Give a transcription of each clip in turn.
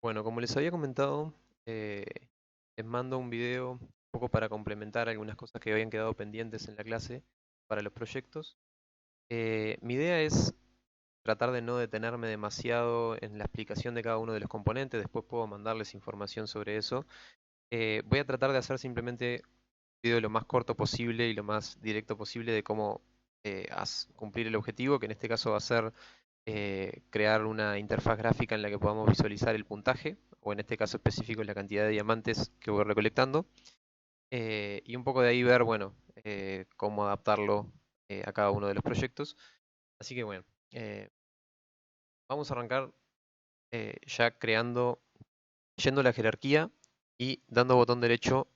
Bueno, como les había comentado, eh, les mando un video un poco para complementar algunas cosas que habían quedado pendientes en la clase para los proyectos. Mi idea es tratar de no detenerme demasiado en la explicación de cada uno de los componentes, después puedo mandarles información sobre eso. Voy a tratar de hacer simplemente un video lo más corto posible y lo más directo posible de cómo cumplir el objetivo, que en este caso va a ser crear una interfaz gráfica en la que podamos visualizar el puntaje, o en este caso específico la cantidad de diamantes que voy recolectando, y un poco de ahí ver, bueno, cómo adaptarlo a cada uno de los proyectos. Así que bueno, eh, vamos a arrancar ya creando, yendo a la jerarquía y dando botón derecho,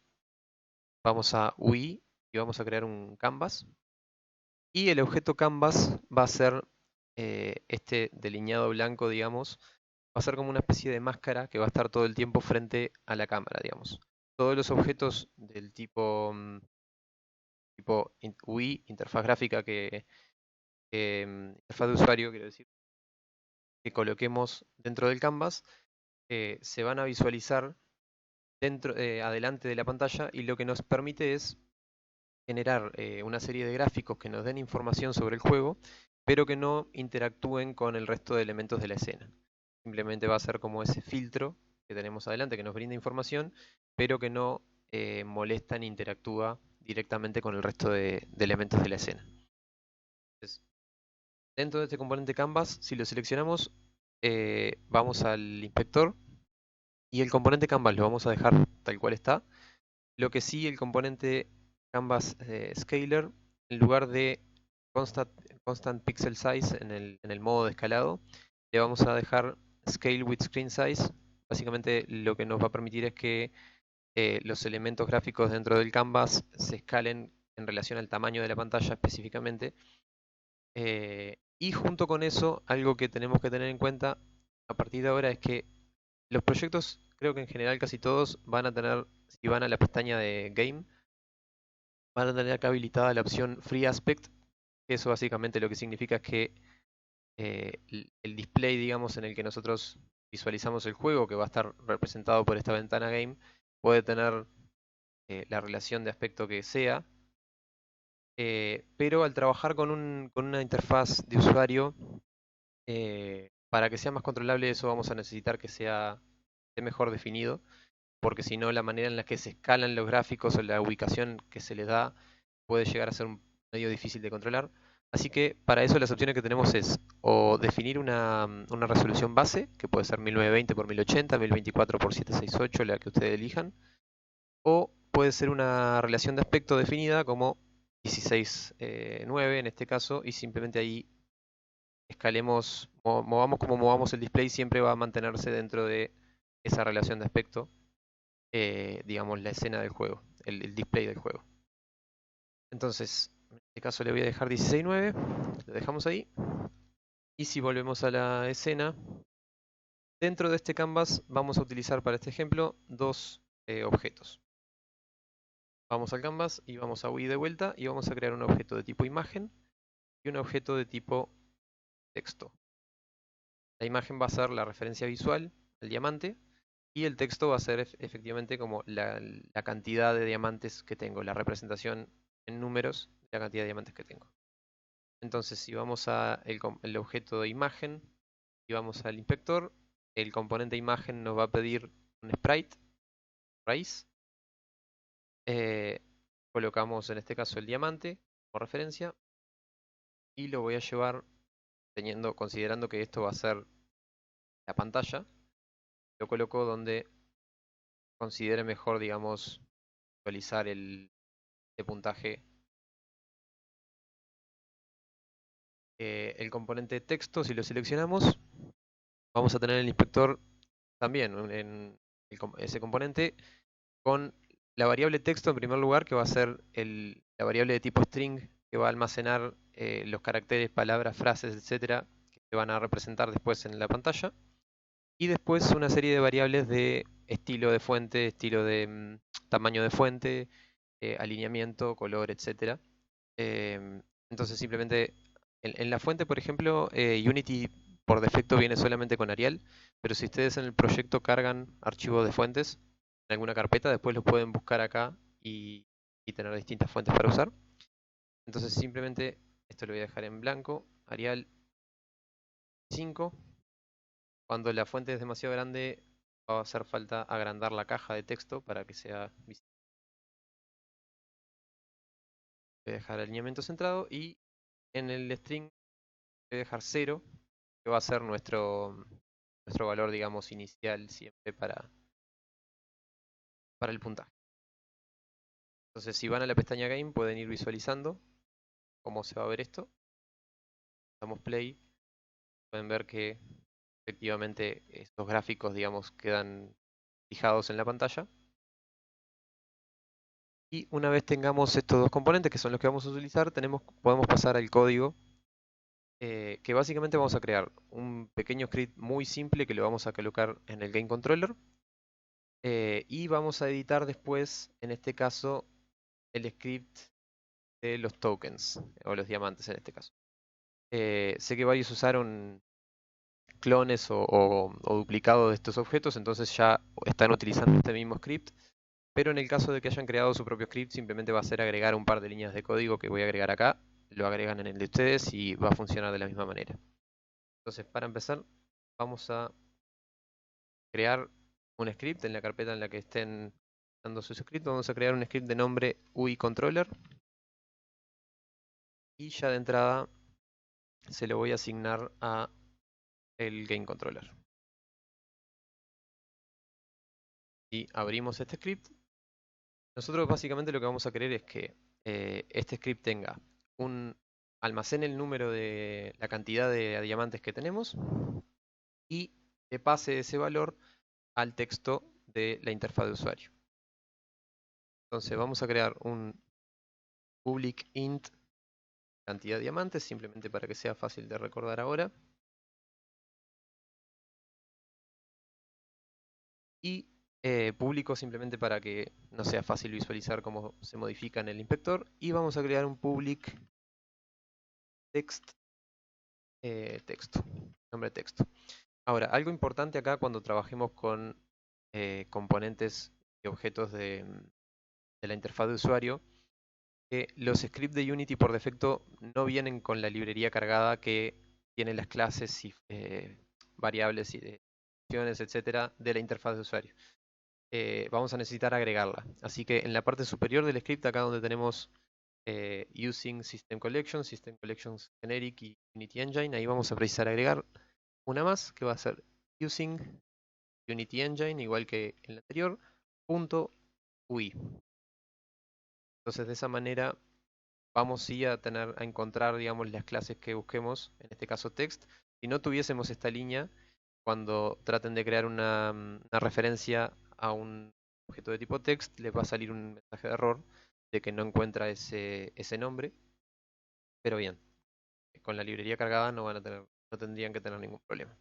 vamos a UI y vamos a crear un canvas. Y el objeto canvas va a ser este delineado blanco, digamos, va a ser como una especie de máscara que va a estar todo el tiempo frente a la cámara, digamos. Todos los objetos del tipo, UI, interfaz gráfica interfaz de usuario, quiero decir, que coloquemos dentro del canvas, se van a visualizar adelante de la pantalla y lo que nos permite es generar una serie de gráficos que nos den información sobre el juego, pero que no interactúen con el resto de elementos de la escena. Simplemente va a ser como ese filtro que tenemos adelante que nos brinda información, pero que no molesta ni interactúa directamente con el resto de elementos de la escena. Entonces, dentro de este componente Canvas, si lo seleccionamos, vamos al inspector y el componente Canvas lo vamos a dejar tal cual está. Lo que sí, el componente Canvas Scaler, en lugar de constant, constant pixel size en el modo de escalado, le vamos a dejar Scale with Screen Size. Básicamente lo que nos va a permitir es que los elementos gráficos dentro del canvas se escalen en relación al tamaño de la pantalla específicamente. Y junto con eso, algo que tenemos que tener en cuenta a partir de ahora es que los proyectos, creo que en general casi todos, van a tener, si van a la pestaña de Game, van a tener acá habilitada la opción Free Aspect, que eso básicamente lo que significa es que el display, digamos, en el que nosotros visualizamos el juego, que va a estar representado por esta ventana Game, puede tener la relación de aspecto que sea, pero al trabajar con una interfaz de usuario, para que sea más controlable eso vamos a necesitar que esté mejor definido, porque si no la manera en la que se escalan los gráficos o la ubicación que se les da puede llegar a ser un medio difícil de controlar. Así que para eso las opciones que tenemos es o definir una resolución base, que puede ser 1920 por 1080, 1024 por 768, la que ustedes elijan, o puede ser una relación de aspecto definida como 16:9 en este caso, y simplemente ahí escalemos, movamos como movamos el display, siempre va a mantenerse dentro de esa relación de aspecto, digamos, la escena del juego, el display del juego. Entonces, en este caso le voy a dejar 16:9, lo dejamos ahí. Y si volvemos a la escena, dentro de este canvas vamos a utilizar para este ejemplo dos objetos. Vamos al canvas y vamos a UI de vuelta y vamos a crear un objeto de tipo imagen y un objeto de tipo texto. La imagen va a ser la referencia visual, el diamante, y el texto va a ser efectivamente como la cantidad de diamantes que tengo, la representación en números de la cantidad de diamantes que tengo. Entonces, si vamos a el objeto de imagen y vamos al inspector, el componente imagen nos va a pedir un sprite, raíz. eh, Colocamos en este caso el diamante como referencia y lo voy a llevar considerando que esto va a ser la pantalla, lo coloco donde considere mejor, digamos, actualizar el puntaje. El componente texto, si lo seleccionamos, vamos a tener el inspector también en ese componente con la variable texto en primer lugar, que va a ser la variable de tipo string, que va a almacenar los caracteres, palabras, frases, etcétera, que se van a representar después en la pantalla. Y después una serie de variables de estilo de fuente, estilo de tamaño de fuente, alineamiento, color, etcétera. Entonces simplemente en la fuente, por ejemplo, Unity por defecto viene solamente con Arial, pero si ustedes en el proyecto cargan archivos de fuentes en alguna carpeta, después los pueden buscar acá y tener distintas fuentes para usar. Entonces simplemente esto lo voy a dejar en blanco, Arial 5. Cuando la fuente es demasiado grande, va a hacer falta agrandar la caja de texto para que sea visible. Voy a dejar el alineamiento centrado y en el string voy a dejar 0, que va a ser nuestro valor, digamos, inicial siempre para el puntaje. Entonces, si van a la pestaña Game, pueden ir visualizando cómo se va a ver esto. Damos play, pueden ver que efectivamente estos gráficos, digamos, quedan fijados en la pantalla. Y una vez tengamos estos dos componentes, que son los que vamos a utilizar, podemos pasar al código, que básicamente vamos a crear un pequeño script muy simple que lo vamos a colocar en el Game Controller. Y vamos a editar después, en este caso, el script de los tokens, o los diamantes en este caso. Sé que varios usaron clones o duplicados de estos objetos, entonces ya están utilizando este mismo script. Pero en el caso de que hayan creado su propio script, simplemente va a ser agregar un par de líneas de código que voy a agregar acá, lo agregan en el de ustedes y va a funcionar de la misma manera. Entonces, para empezar, vamos a crear un script en la carpeta en la que estén dando su script. Vamos a crear un script de nombre UI Controller y ya de entrada se lo voy a asignar a el Game Controller. Y abrimos este script. Nosotros básicamente lo que vamos a querer es que este script tenga almacene el número de la cantidad de diamantes que tenemos y le pase ese valor al texto de la interfaz de usuario. Entonces vamos a crear un public int cantidad de diamantes, simplemente para que sea fácil de recordar ahora. Y público simplemente para que no sea fácil visualizar cómo se modifica en el inspector. Y vamos a crear un public text, texto, nombre texto. Ahora, algo importante acá cuando trabajemos con componentes y objetos de la interfaz de usuario, que los scripts de Unity por defecto no vienen con la librería cargada que tiene las clases y variables y funciones, etcétera, de la interfaz de usuario. Vamos a necesitar agregarla. Así que en la parte superior del script, acá donde tenemos Using System Collections Generic y Unity Engine, ahí vamos a precisar agregar una más que va a ser Using Unity Engine, igual que en la anterior, .ui. Entonces de esa manera vamos sí a encontrar, digamos, las clases que busquemos, en este caso text. Si no tuviésemos esta línea, cuando traten de crear una referencia a un objeto de tipo text, les va a salir un mensaje de error de que no encuentra ese nombre. Pero bien, con la librería cargada no tendrían que tener ningún problema.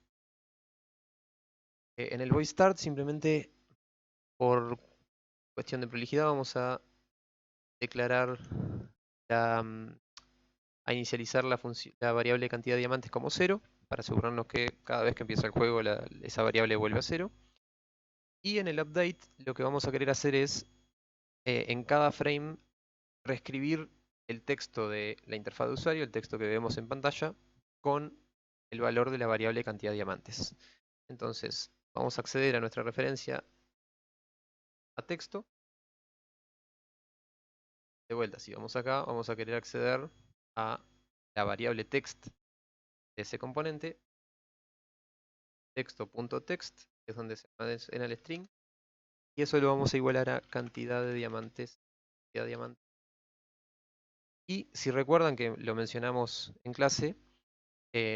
En el void start, simplemente por cuestión de prolijidad, vamos a declarar a inicializar la variable cantidad de diamantes como 0, para asegurarnos que cada vez que empieza el juego esa variable vuelve a 0. Y en el update lo que vamos a querer hacer es, en cada frame, reescribir el texto de la interfaz de usuario, el texto que vemos en pantalla, con el valor de la variable cantidad de diamantes. Entonces, vamos a acceder a nuestra referencia a texto. De vuelta, si vamos acá, vamos a querer acceder a la variable text de ese componente, texto.text, que es donde se almacena el string, y eso lo vamos a igualar a cantidad de diamantes. Y si recuerdan que lo mencionamos en clase,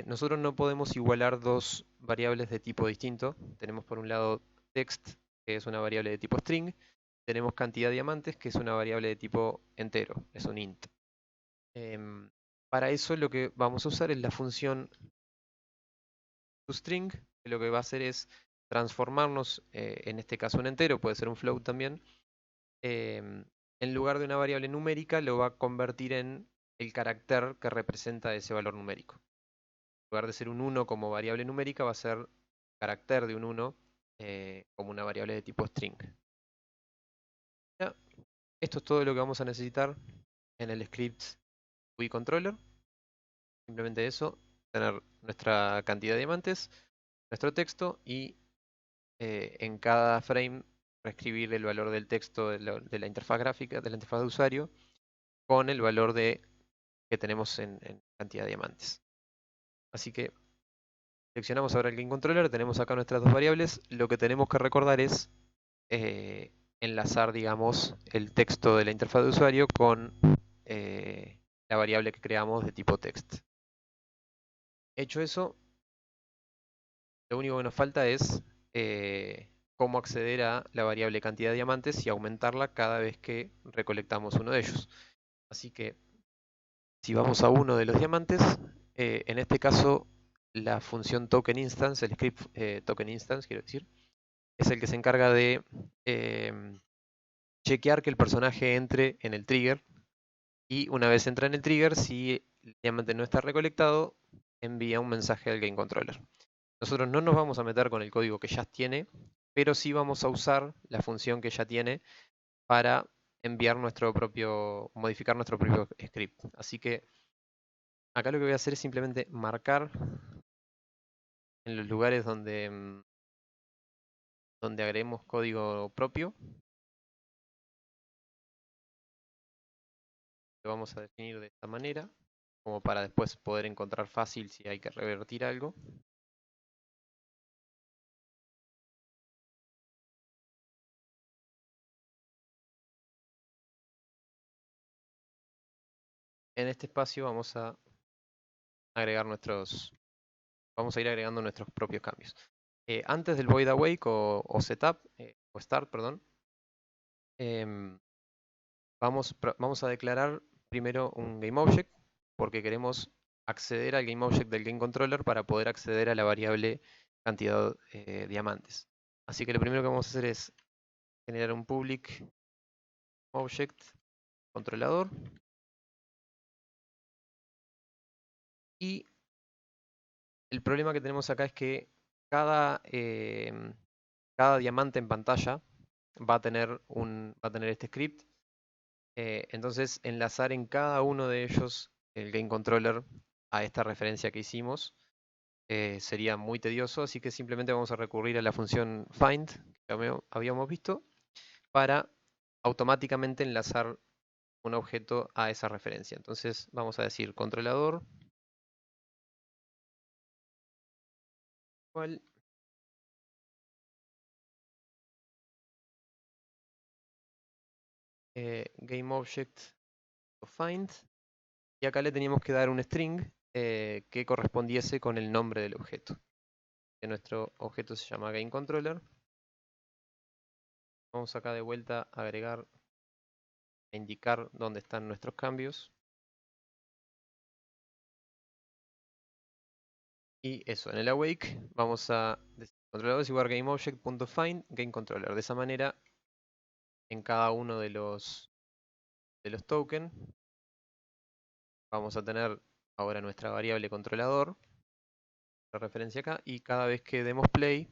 nosotros no podemos igualar dos variables de tipo distinto. Tenemos por un lado text, que es una variable de tipo string, tenemos cantidad de diamantes, que es una variable de tipo entero, es un int. Para eso lo que vamos a usar es la función toString, que lo que va a hacer es transformarnos, en este caso un entero, puede ser un float también, en lugar de una variable numérica lo va a convertir en el carácter que representa ese valor numérico. lugar de ser un 1 como variable numérica, va a ser carácter de un 1 como una variable de tipo string. Ya, esto es todo lo que vamos a necesitar en el script UI controller. Simplemente eso, tener nuestra cantidad de diamantes, nuestro texto y en cada frame reescribir el valor del texto de la interfaz gráfica, de la interfaz de usuario, con el valor que tenemos en cantidad de diamantes. Así que seleccionamos ahora el Game Controller, tenemos acá nuestras dos variables. Lo que tenemos que recordar es eh, enlazar, digamos, el texto de la interfaz de usuario con la variable que creamos de tipo text. Hecho eso, lo único que nos falta es cómo acceder a la variable cantidad de diamantes y aumentarla cada vez que recolectamos uno de ellos. Así que si vamos a uno de los diamantes, en este caso la función token instance, el script token instance, quiero decir, es el que se encarga de chequear que el personaje entre en el trigger y una vez entra en el trigger, si el diamante no está recolectado, envía un mensaje al game controller. Nosotros no nos vamos a meter con el código que ya tiene, pero sí vamos a usar la función que ya tiene para enviar modificar nuestro propio script. Así que acá lo que voy a hacer es simplemente marcar en los lugares donde agreguemos código propio. Lo vamos a definir de esta manera, como para después poder encontrar fácil si hay que revertir algo. En este espacio vamos a vamos a ir agregando nuestros propios cambios. Antes del void awake o setup, o start, perdón, em, vamos a declarar primero un GameObject porque queremos acceder al GameObject del GameController para poder acceder a la variable cantidad diamantes. Así que lo primero que vamos a hacer es generar un public object controlador y el problema que tenemos acá es que cada diamante en pantalla va a tener este script. Entonces, enlazar en cada uno de ellos el Game Controller a esta referencia que hicimos sería muy tedioso, así que simplemente vamos a recurrir a la función find que habíamos visto para automáticamente enlazar un objeto a esa referencia. Entonces vamos a decir controlador igual GameObject.find y acá le teníamos que dar un string que correspondiese con el nombre del objeto. Que nuestro objeto se llama GameController. Vamos acá de vuelta a agregar e indicar dónde están nuestros cambios. Y eso, en el awake vamos a decir controlador es igual GameObject.find GameController. De esa manera, en cada uno de los tokens vamos a tener ahora nuestra variable controlador, la referencia acá, y cada vez que demos play,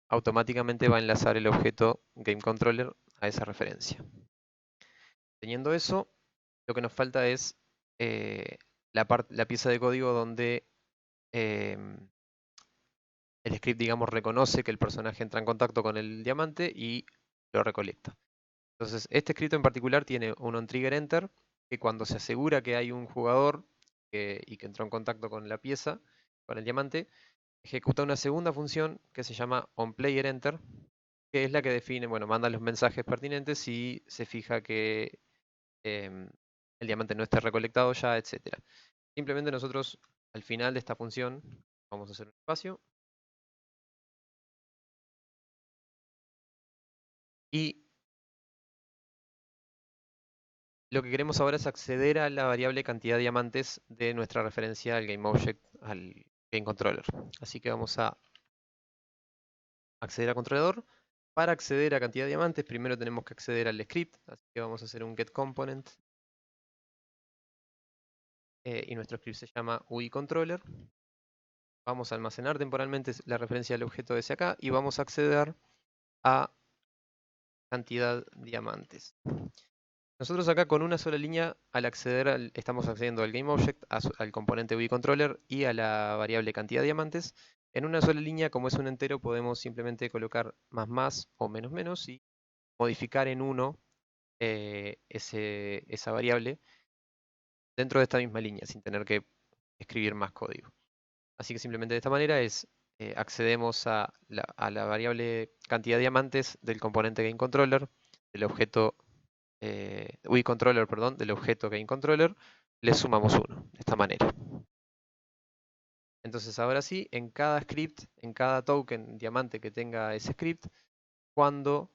automáticamente va a enlazar el objeto GameController a esa referencia. Teniendo eso, lo que nos falta es la pieza de código donde el script, digamos, reconoce que el personaje entra en contacto con el diamante y lo recolecta. Entonces, este script en particular tiene un onTriggerEnter que cuando se asegura que hay un jugador y que entró en contacto con la pieza, con el diamante, ejecuta una segunda función que se llama onPlayerEnter, que es la que define, bueno, manda los mensajes pertinentes y se fija que el diamante no esté recolectado ya, etcétera. Simplemente nosotros, al final de esta función, vamos a hacer un espacio. Y lo que queremos ahora es acceder a la variable cantidad de diamantes de nuestra referencia al GameObject, al GameController. Así que vamos a acceder a controlador. Para acceder a cantidad de diamantes, primero tenemos que acceder al script. Así que vamos a hacer un getComponent y nuestro script se llama UI controller. Vamos a almacenar temporalmente la referencia del objeto ese acá y vamos a acceder a cantidad diamantes. Nosotros acá con una sola línea, al acceder, estamos accediendo al GameObject, al componente UIController y a la variable cantidad de diamantes. En una sola línea, como es un entero, podemos simplemente colocar más o menos y modificar en uno esa variable dentro de esta misma línea, sin tener que escribir más código. Así que simplemente de esta manera accedemos a la variable cantidad de diamantes del componente GameController, del objeto UIController, perdón, del objeto GameController, le sumamos 1, de esta manera. Entonces ahora sí, en cada script, en cada token diamante que tenga ese script, cuando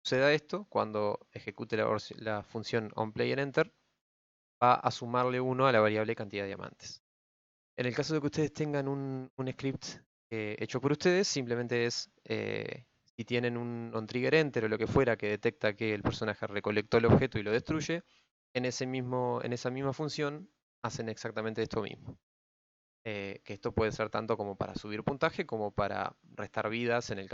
suceda esto, cuando ejecute la función onPlayerEnter, va a sumarle 1 a la variable cantidad de diamantes. En el caso de que ustedes tengan un script hecho por ustedes, simplemente es, si tienen un onTriggerEnter o lo que fuera que detecta que el personaje recolectó el objeto y lo destruye, en esa misma función hacen exactamente esto mismo. Que esto puede ser tanto como para subir puntaje como para restar vidas, en el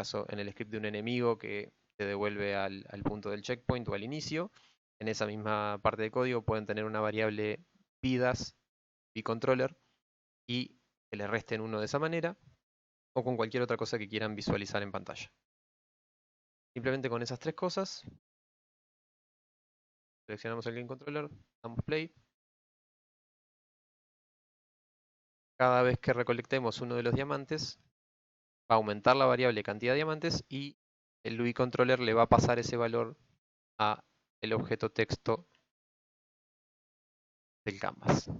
script de un enemigo que te devuelve al punto del checkpoint o al inicio. En esa misma parte de código pueden tener una variable vidas, bController, y que le resten 1 de esa manera, o con cualquier otra cosa que quieran visualizar en pantalla. Simplemente con esas tres cosas, seleccionamos el GameController, damos play. Cada vez que recolectemos uno de los diamantes, va a aumentar la variable cantidad de diamantes y el UIController le va a pasar ese valor a el objeto texto del canvas.